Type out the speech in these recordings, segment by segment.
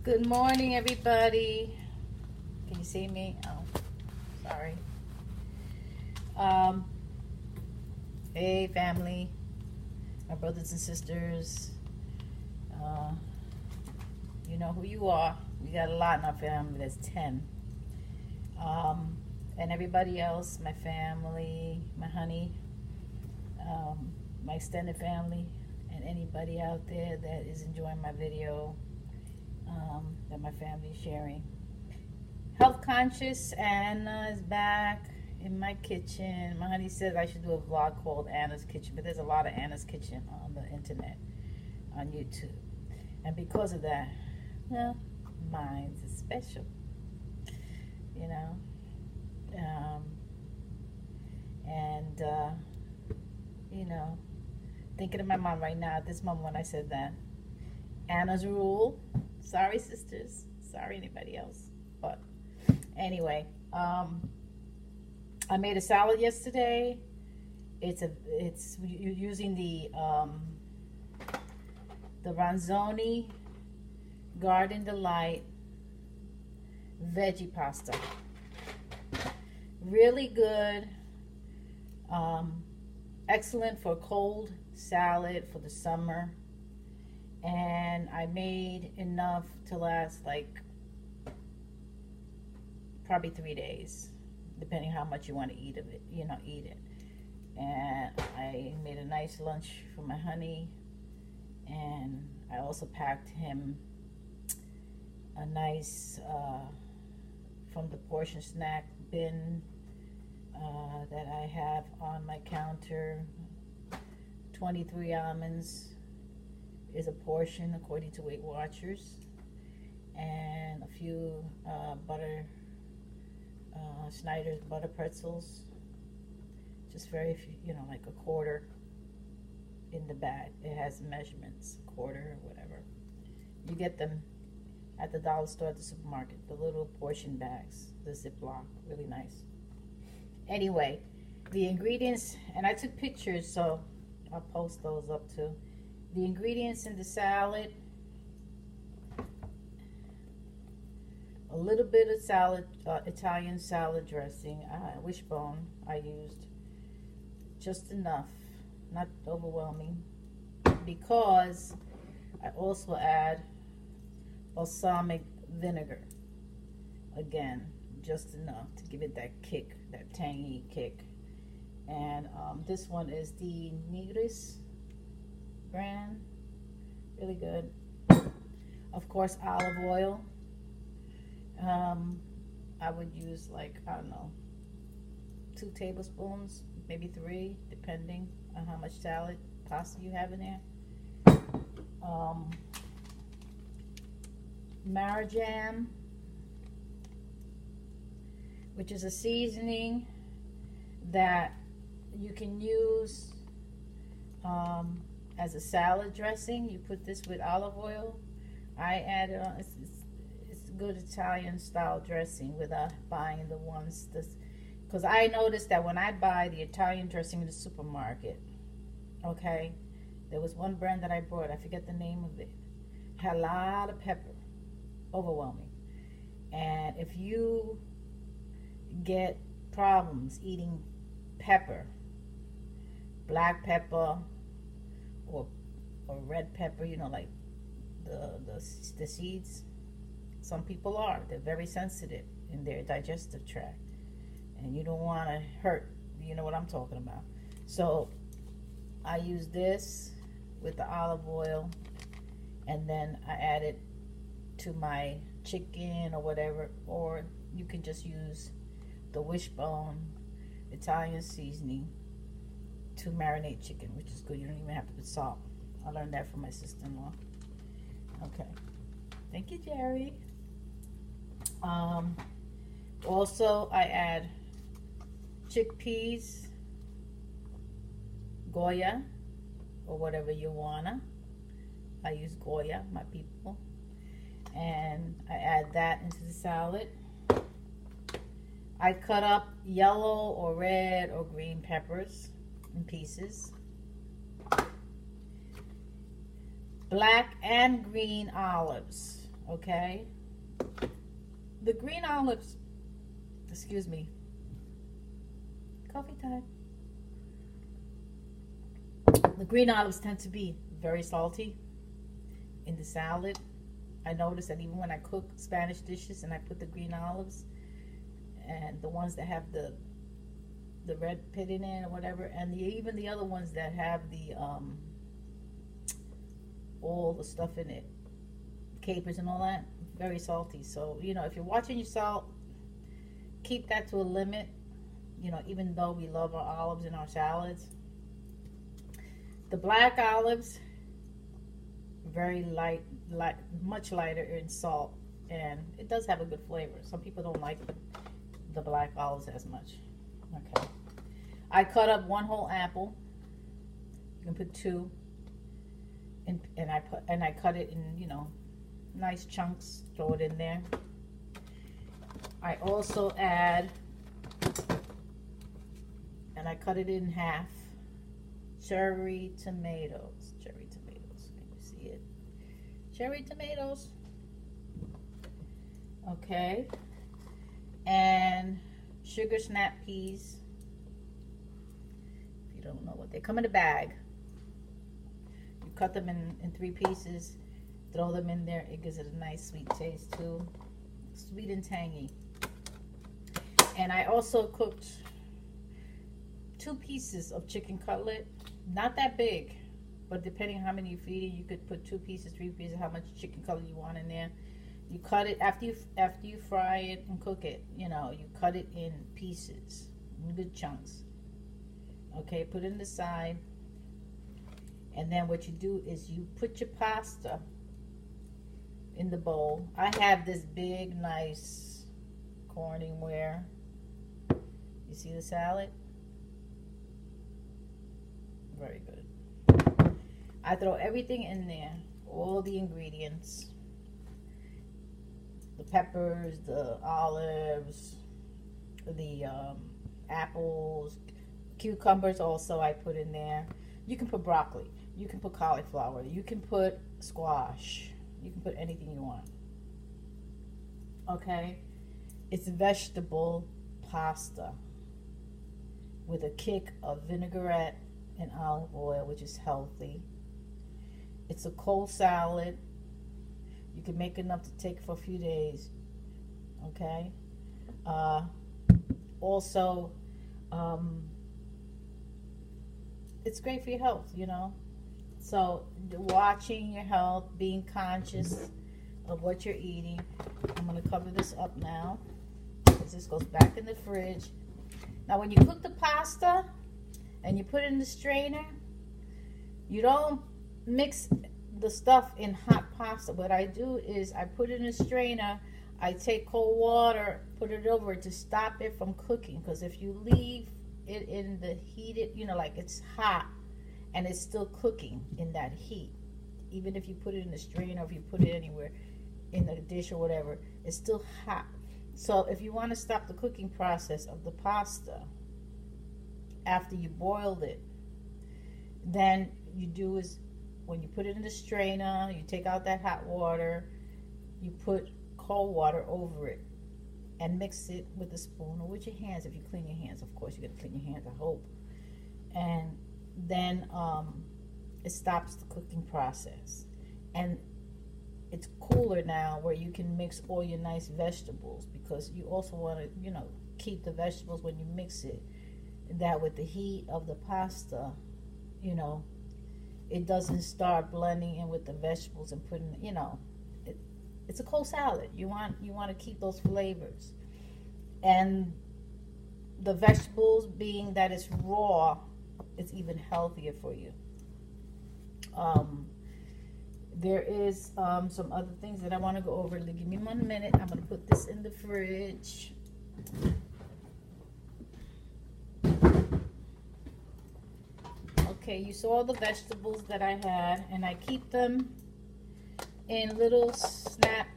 Good morning, everybody. Can you see me? Oh, sorry. Um, hey, family, my brothers and sisters. Uh, you know who you are. We got a lot in our family. There's 10. And everybody else, my family, my honey, my extended family, and anybody out there that is enjoying my video that my family is sharing. Health conscious Anna is back in my kitchen. My honey said I should do a vlog called Anna's Kitchen, but there's a lot of Anna's Kitchen on the internet, on YouTube. And because of that, well, mine's is special, you know. You know, thinking of my mom right now at this moment when I said that. Anna's rule. Sorry, sisters. Sorry, anybody else. But anyway, I made a salad yesterday. It's using the Ronzoni Garden Delight veggie pasta. Really good. Excellent for cold salad for the summer. And I made enough to last like probably 3 days, depending how much you want to eat of it, eat it. And I made a nice lunch for my honey, and I also packed him a nice from the portion snack bin that I have on my counter. 23 almonds is a portion according to Weight Watchers, and a few butter Snyder's butter pretzels, just very few, like a quarter in the bag. It has measurements, quarter or whatever. You get them at the dollar store, at the supermarket, the little portion bags, the Ziploc, really nice. Anyway, the ingredients, and I took pictures, so I'll post those up too. The ingredients in the salad: a little bit of salad, Italian salad dressing, wishbone. I used just enough, not overwhelming, because I also add balsamic vinegar. Again, just enough to give it that kick, that tangy kick. And this one is the Negris brand, really good. Of course, olive oil. I would use, like, I don't know, 2 tablespoons, maybe 3, depending on how much salad pasta you have in there. Marjoram, which is a seasoning that you can use as a salad dressing. You put this with olive oil. I added on. It's good Italian style dressing without buying the ones because I noticed that when I buy the Italian dressing in the supermarket, okay, there was one brand that I bought. I forget the name of it. Had a lot of pepper, overwhelming. And if you get problems eating pepper, black pepper or red pepper, like the seeds, some people they're very sensitive in their digestive tract, and you don't want to hurt, you know what I'm talking about. So I use this with the olive oil, and then I add it to my chicken or whatever, or you can just use the wishbone Italian seasoning to marinate chicken, which is good. You don't even have to put salt. I learned that from my sister-in-law. Okay, thank you, Jerry. Also, I add chickpeas, Goya, or whatever you wanna. I use Goya, my people, and I add that into the salad. I cut up yellow or red or green peppers in pieces. Black and green olives. okay? The green olives, excuse me, coffee time. The green olives tend to be very salty in the salad. I noticed that even when I cook Spanish dishes and I put the green olives, and the ones that have the red pit in it or whatever, and even the other ones that have the all the stuff in it, capers and all that, very salty. So, you know, if you're watching your salt, keep that to a limit. You know, even though we love our olives in our salads. The black olives, very light, much lighter in salt, and it does have a good flavor. Some people don't like the black olives as much. Okay, I cut up 1 whole apple. You can put 2, and I cut it in, you know, nice chunks. Throw it in there. I also add, and I cut it in half, cherry tomatoes. Cherry tomatoes. Can you see it? Cherry tomatoes. Okay. And sugar snap peas. If you don't know what they come in a bag, you cut them in 3 pieces, throw them in there. It gives it a nice sweet taste too, sweet and tangy. And I also cooked 2 pieces of chicken cutlet, not that big, but depending on how many you're feeding, you could put 2 pieces, 3 pieces, how much chicken cutlet you want in there. You cut it after you fry it and cook it. You know, you cut it in pieces, in good chunks. Okay, put it in the side, and then what you do is you put your pasta in the bowl. I have this big, nice Corningware. You see the salad? Very good. I throw everything in there, all the ingredients. The peppers, the olives, the apples, cucumbers also I put in there. You can put broccoli, you can put cauliflower, you can put squash, you can put anything you want. Okay? It's vegetable pasta with a kick of vinaigrette and olive oil, which is healthy. It's a cold salad. You can make enough to take for a few days. Okay? Also, it's great for your health, you know? So, watching your health, being conscious of what you're eating. I'm going to cover this up now, because this goes back in the fridge. Now, when you cook the pasta and you put it in the strainer, you don't mix the stuff in hot pasta. What I do is I put it in a strainer, I take cold water, put it over to stop it from cooking, because if you leave it in the heated, you know, like it's hot and it's still cooking in that heat, even if you put it in the strainer or if you put it anywhere in the dish or whatever, it's still hot. So if you want to stop the cooking process of the pasta after you boiled it, then you do is, when you put it in the strainer, you take out that hot water, you put cold water over it and mix it with a spoon or with your hands. If you clean your hands, of course, you got to clean your hands, I hope. And then it stops the cooking process. And it's cooler now where you can mix all your nice vegetables, because you also want to, you know, keep the vegetables when you mix it, that with the heat of the pasta, you know, it doesn't start blending in with the vegetables and putting, you know, it's a cold salad. You want to keep those flavors. And the vegetables, being that it's raw, it's even healthier for you. There is some other things that I want to go over. Give me 1 minute. I'm going to put this in the fridge. Okay, you saw the vegetables that I had, and I keep them in little snap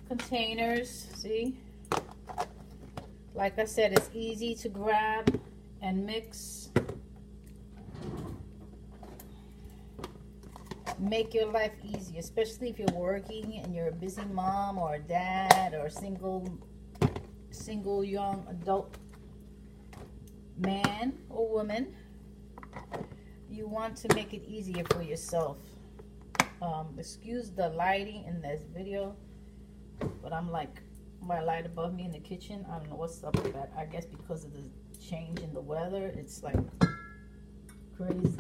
containers. See? Like I said, it's easy to grab and mix. make your life easier, especially if you're working and you're a busy mom or a dad or a single young adult man or woman. You want to make it easier for yourself. Excuse the lighting in this video, but I'm like, my light above me in the kitchen, I don't know what's up with that. I guess because of the change in the weather, it's like crazy.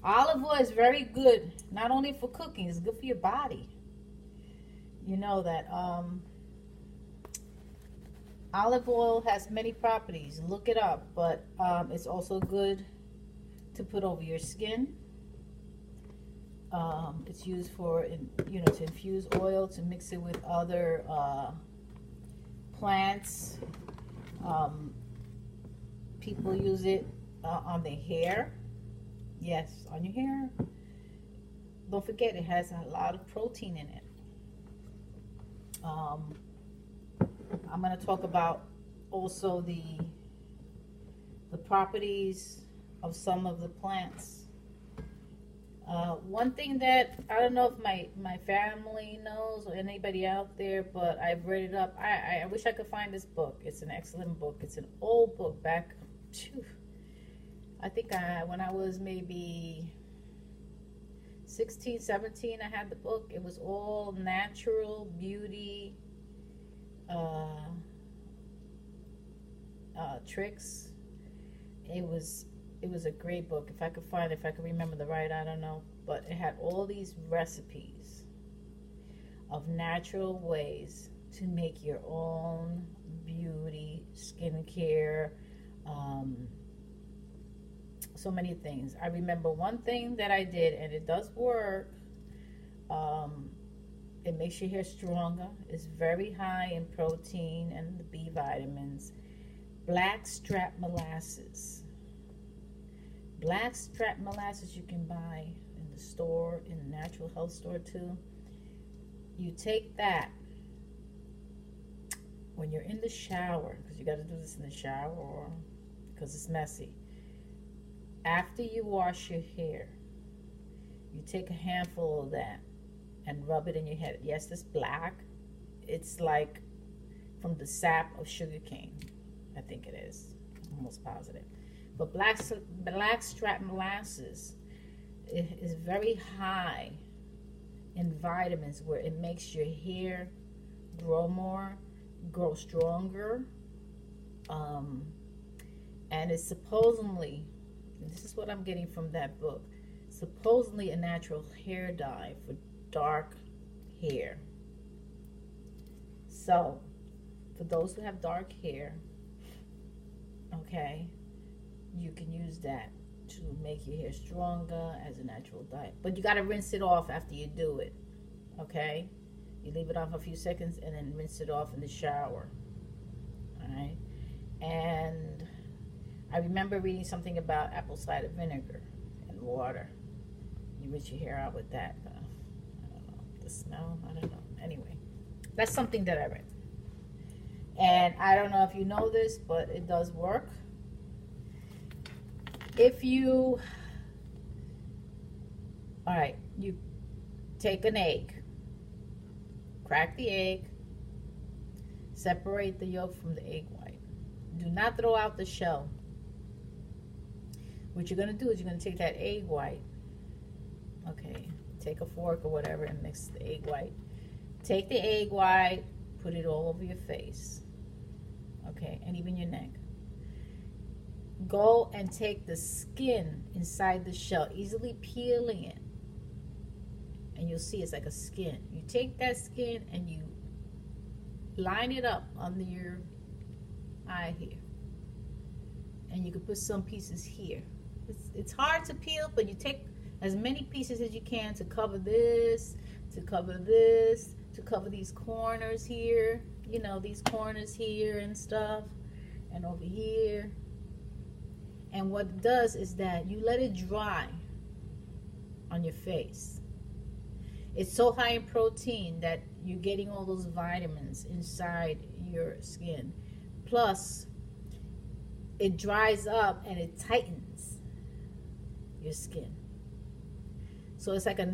Olive oil is very good, not only for cooking, it's good for your body. You know that olive oil has many properties. Look it up, but it's also good to put over your skin. It's used for, to infuse oil, to mix it with other plants. People use it on their hair. Yes, on your hair. Don't forget, it has a lot of protein in it. I'm going to talk about also the properties of some of the plants. One thing that I don't know if my family knows or anybody out there, but I've read it up. I wish I could find this book. It's an excellent book. It's an old book back, I think when I was maybe 16, 17, I had the book. It was all natural beauty tricks. It was a great book. If I could find it, if I could remember the right, I don't know. But it had all these recipes of natural ways to make your own beauty, skincare, so many things. I remember one thing that I did, and it does work. It makes your hair stronger. It's very high in protein and the B vitamins. Blackstrap molasses. Blackstrap molasses you can buy in the store, in the natural health store too. You take that when you're in the shower, because you got to do this in the shower or because it's messy. After you wash your hair, you take a handful of that and rub it in your head. Yes, it's black. It's like from the sap of sugarcane. I think it is. I'm almost positive. But blackstrap molasses is very high in vitamins, where it makes your hair grow more, grow stronger. And it's supposedly, this is what I'm getting from that book, supposedly a natural hair dye for dark hair. So, for those who have dark hair, okay, you can use that to make your hair stronger as a natural dye. But you got to rinse it off after you do it, okay? You leave it on for a few seconds and then rinse it off in the shower, all right? And I remember reading something about apple cider vinegar and water. You rinse your hair out with that. I don't know, the smell, I don't know. Anyway, that's something that I read. And I don't know if you know this, but it does work. If you, all right, you take an egg, crack the egg, separate the yolk from the egg white. Do not throw out the shell. What you're going to do is you're going to take that egg white, okay, take a fork or whatever and mix the egg white. Take the egg white, put it all over your face, okay, and even your neck. Go and take the skin inside the shell, easily peeling it, and you'll see it's like a skin. You take that skin and you line it up under your eye here, and you can put some pieces here. It's hard to peel, but you take as many pieces as you can to cover this, to cover this, to cover these corners here, you know, these corners here and stuff, and over here. And what it does is that you let it dry on your face. It's so high in protein that you're getting all those vitamins inside your skin. Plus, it dries up and it tightens your skin. So it's like a